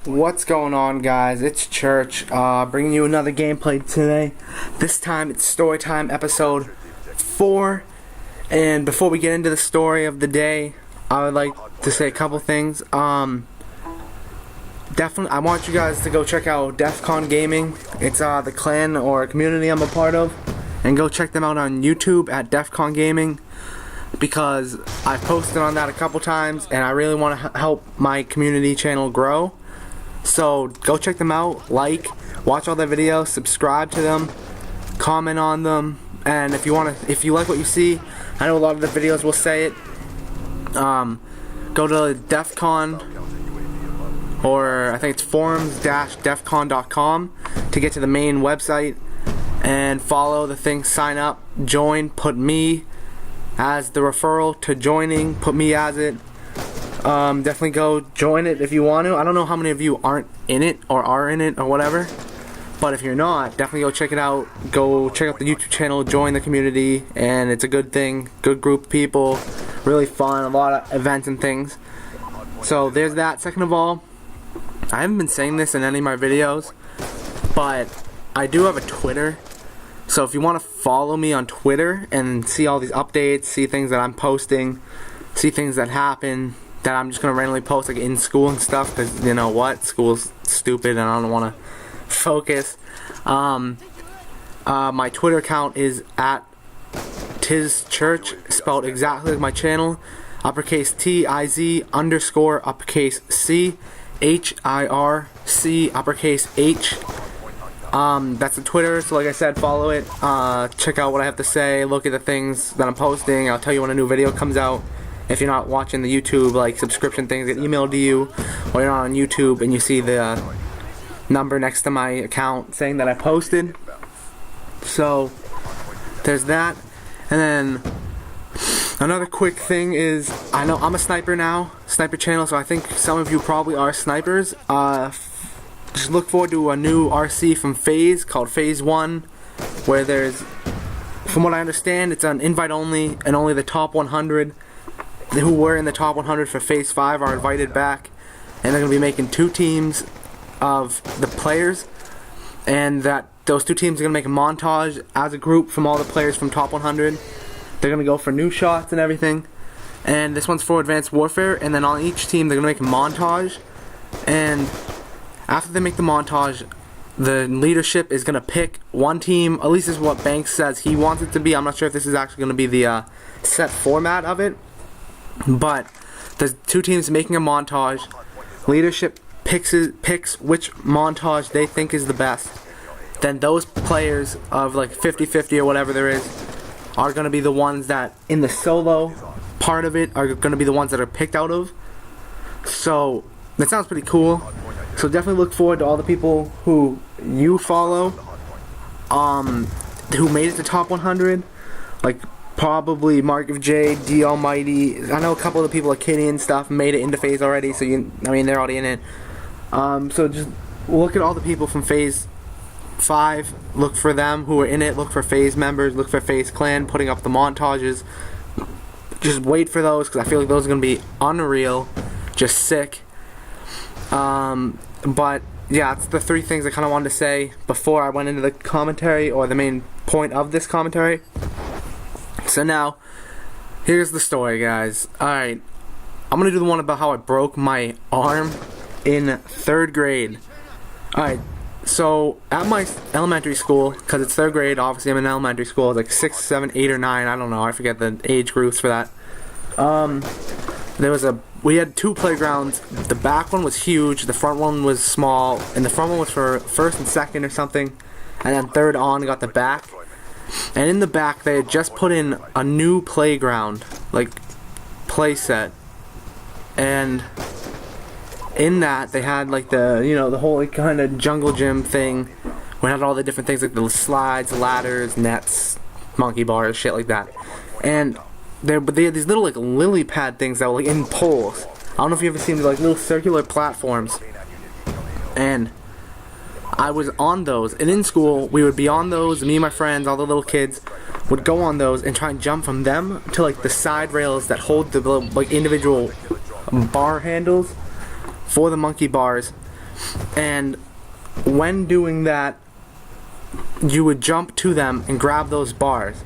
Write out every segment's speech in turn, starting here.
What's going on, guys? It's Church, bringing you another gameplay today. This time it's Storytime episode 4. And before we get into the story of the day, I would like to say a couple things. Definitely, I want you guys to go check out DEFCON Gaming. It's the clan or community I'm a part of. And go check them out on YouTube at DEFCON Gaming, because I've posted on that a couple times and I really want to help my community channel grow. So go check them out, watch all their videos, subscribe to them, comment on them, and if you like what you see, I know a lot of the videos will say it, go to DEFCON, or I think it's forums-defcon.com to get to the main website and follow the thing, sign up, join, put me as the referral to joining, put me as it. Definitely go join it if you want to. I don't know how many of you aren't in it or are in it or whatever, but if you're not, definitely go check it out. Go check out the YouTube channel, join the community, and it's a good thing, good group of people, really fun, a lot of events and things. So there's that. Second of all, I haven't been saying this in any of my videos, but I do have a Twitter. So if you want to follow me on Twitter and see all these updates, see things that I'm posting, see things that happen that I'm just going to randomly post, like in school and stuff, because you know what, school's stupid and I don't want to focus. My Twitter account is at @tizchurch, spelled exactly like my channel, uppercase T-I-Z _ uppercase C-H-I-R-C uppercase H. That's the Twitter, so like I said, follow it, check out what I have to say, look at the things that I'm posting. I'll tell you when a new video comes out. If you're not watching the YouTube, like, subscription things get emailed to you, or you're not on YouTube and you see the number next to my account saying that I posted. So there's that. And then another quick thing is, I know I'm a sniper now, sniper channel, so I think some of you probably are snipers. Just look forward to a new RC from FaZe called Phase 1, where there's, from what I understand, it's an invite only, and only the top 100 who were in the top 100 for Phase 5 are invited back, and they're going to be making 2 teams of the players, and that those 2 teams are going to make a montage as a group from all the players from top 100. They're going to go for new shots and everything, and this one's for Advanced Warfare, and then on each team they're going to make a montage, and after they make the montage, the leadership is going to pick one team. At least this is what Banks says he wants it to be. I'm not sure if this is actually going to be the set format of it, but there's 2 teams making a montage. Leadership picks which montage they think is the best. Then those players of like 50-50 or whatever there is are going to be the ones that in the solo part of it are going to be the ones that are picked out of. So that sounds pretty cool. So definitely look forward to all the people who you follow, who made it to top 100, like probably Mark of J, D Almighty. I know a couple of the people like Kitty and stuff made it into FaZe already, so they're already in it. So just look at all the people from Phase 5, look for them who are in it, look for FaZe members, look for FaZe Clan putting up the montages. Just wait for those, because I feel like those are going to be unreal, just sick. But yeah, it's the 3 things I kind of wanted to say before I went into the commentary, or the main point of this commentary. So now, here's the story, guys. Alright, I'm gonna do the one about how I broke my arm in 3rd grade. Alright, so at my elementary school, because it's 3rd grade, obviously I'm in elementary school, it's like 6, 7, 8, or 9, I don't know, I forget the age groups for that. We had 2 playgrounds. The back one was huge, the front one was small, and the front one was for 1st and 2nd or something, and then 3rd on got the back. And in the back they had just put in a new playground, like play set, and in that they had like the whole like kind of jungle gym thing, where it had all the different things like the slides, ladders, nets, monkey bars, shit like that. And they had these little like lily pad things that were like in poles. I don't know if you ever seen like little circular platforms, and I was on those, and in school we would be on those. Me and my friends, all the little kids, would go on those and try and jump from them to like the side rails that hold the like individual bar handles for the monkey bars, And when doing that, you would jump to them and grab those bars,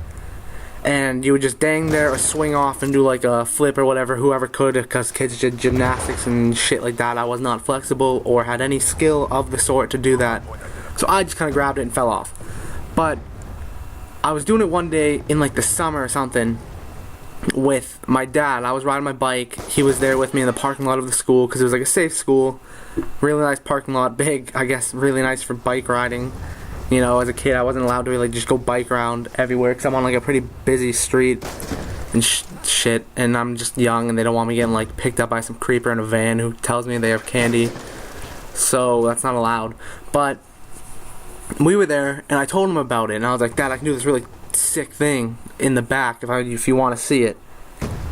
and you would just dang there or swing off and do like a flip or whatever, whoever could, because kids did gymnastics and shit like that. I was not flexible or had any skill of the sort to do that, so I just kind of grabbed it and fell off. But I was doing it one day in like the summer or something with my dad. I was riding my bike, he was there with me in the parking lot of the school, because it was like a safe school, really nice parking lot, big, I guess, really nice for bike riding. You know, as a kid, I wasn't allowed to really just go bike around everywhere because I'm on like a pretty busy street and shit, and I'm just young, and they don't want me getting like picked up by some creeper in a van who tells me they have candy, so that's not allowed. But we were there, and I told him about it, and I was like, Dad, I can do this really sick thing in the back if you want to see it.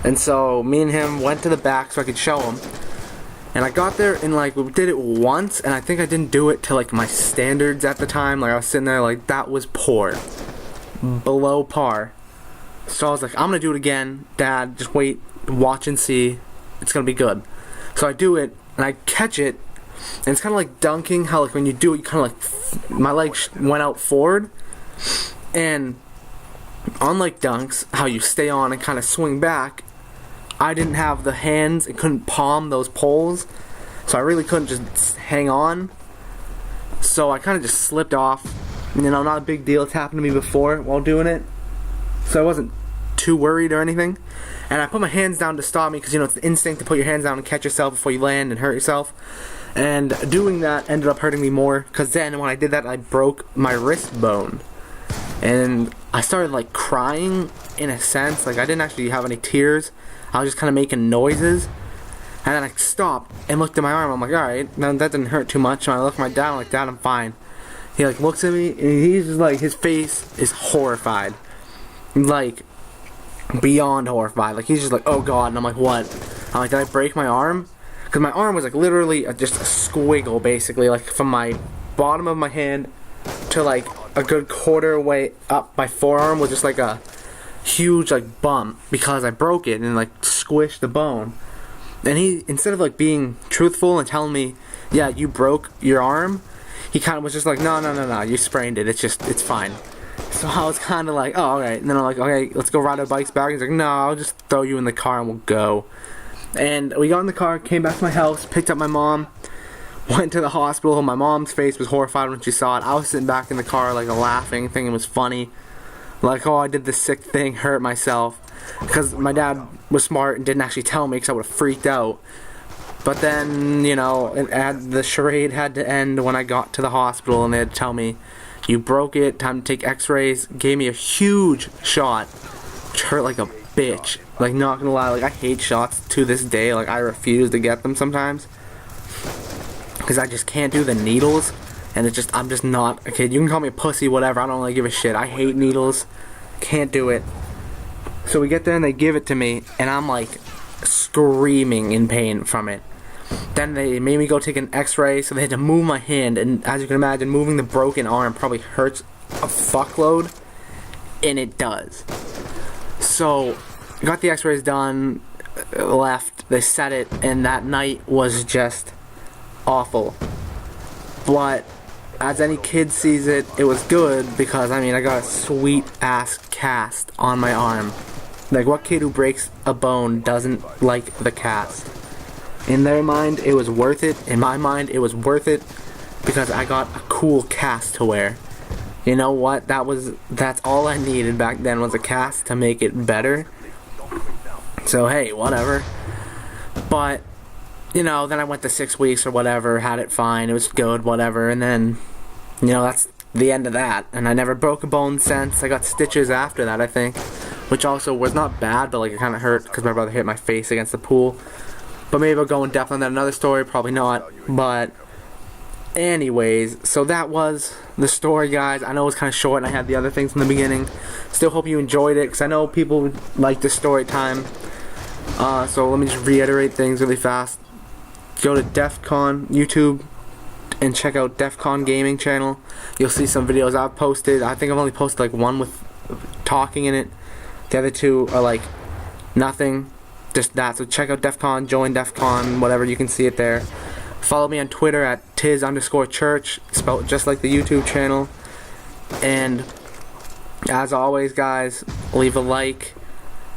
And so me and him went to the back so I could show him. And I got there and like we did it once, and I think I didn't do it to like my standards at the time. Like I was sitting there like, that was poor, below par. So I was like, I'm gonna do it again, Dad, just wait, watch and see, it's gonna be good. So I do it and I catch it, and it's kind of like dunking, how like when you do it you kind of like, my legs went out forward, and unlike dunks, how you stay on and kind of swing back, I didn't have the hands and couldn't palm those poles, so I really couldn't just hang on. So I kind of just slipped off. You know, not a big deal. It's happened to me before while doing it, so I wasn't too worried or anything. And I put my hands down to stop me, because you know it's the instinct to put your hands down and catch yourself before you land and hurt yourself. And doing that ended up hurting me more, because then when I did that I broke my wrist bone. And I started like crying in a sense. Like I didn't actually have any tears, I was just kind of making noises. And then I stopped and looked at my arm. I'm like, alright, that didn't hurt too much. And I look at my dad, I'm like, Dad, I'm fine. He like looks at me and he's just like, his face is horrified, like beyond horrified. Like he's just like, oh God. And I'm like, what? I'm like, did I break my arm? Because my arm was like literally just a squiggle, basically, like from my bottom of my hand to like a good quarter way up my forearm was just like a huge like bump, because I broke it and like squished the bone. And he, instead of like being truthful and telling me, yeah, you broke your arm, he kind of was just like, no, you sprained it, it's fine. So I was kind of like, oh, alright. And then I'm like, okay, let's go ride our bikes back. He's like, no, I'll just throw you in the car and we'll go. And we got in the car, came back to my house, picked up my mom, went to the hospital. My mom's face was horrified when she saw it. I was sitting back in the car like laughing, thinking it was funny. Like, oh, I did this sick thing, hurt myself. Because my dad was smart and didn't actually tell me, because I would have freaked out. But then, you know, the charade had to end when I got to the hospital, and they had to tell me, you broke it, time to take x-rays. Gave me a huge shot, which hurt like a bitch. Like, not gonna lie, like I hate shots to this day. Like I refuse to get them sometimes, because I just can't do the needles. And it's just, I'm just not a kid. You can call me a pussy, whatever, I don't really give a shit. I hate needles, can't do it. So we get there and they give it to me, and I'm like screaming in pain from it. Then they made me go take an x-ray, so they had to move my hand, and as you can imagine, moving the broken arm probably hurts a fuckload, and it does. So got the x-rays done, left, they set it, and that night was just awful. But as any kid sees it, it was good, because I mean I got a sweet ass cast on my arm. Like, what kid who breaks a bone doesn't like the cast? In their mind it was worth it. In my mind it was worth it, because I got a cool cast to wear. You know what? That's all I needed back then, was a cast to make it better. So hey, whatever. But you know, then I went to 6 weeks or whatever, had it fine, it was good, whatever, and then, you know, that's the end of that. And I never broke a bone since. I got stitches after that, I think, which also was not bad, but like it kind of hurt because my brother hit my face against the pool. But maybe I'll go in depth on that another story, probably not. But anyways, so that was the story, guys. I know it was kind of short and I had the other things in the beginning. Still hope you enjoyed it, because I know people like the story time. So let me just reiterate things really fast. Go to DEF CON YouTube and check out DEF CON Gaming channel. You'll see some videos I've posted. I think I've only posted like one with talking in it. The other two are like nothing, just that. So check out DEF CON, join DEF CON, whatever, you can see it there. Follow me on Twitter at tis_church, spelled just like the YouTube channel. And as always, guys, leave a like,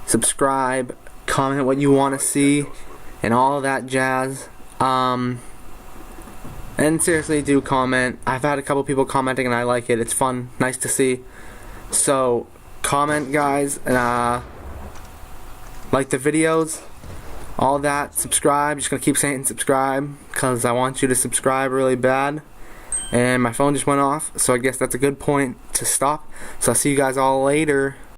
subscribe, comment what you want to see, and all of that jazz. And seriously, do comment. I've had a couple people commenting and I like it. It's fun, nice to see. So comment, guys, and like the videos, all that. Subscribe. Just gonna keep saying subscribe because I want you to subscribe really bad. And my phone just went off, so I guess that's a good point to stop. So I'll see you guys all later.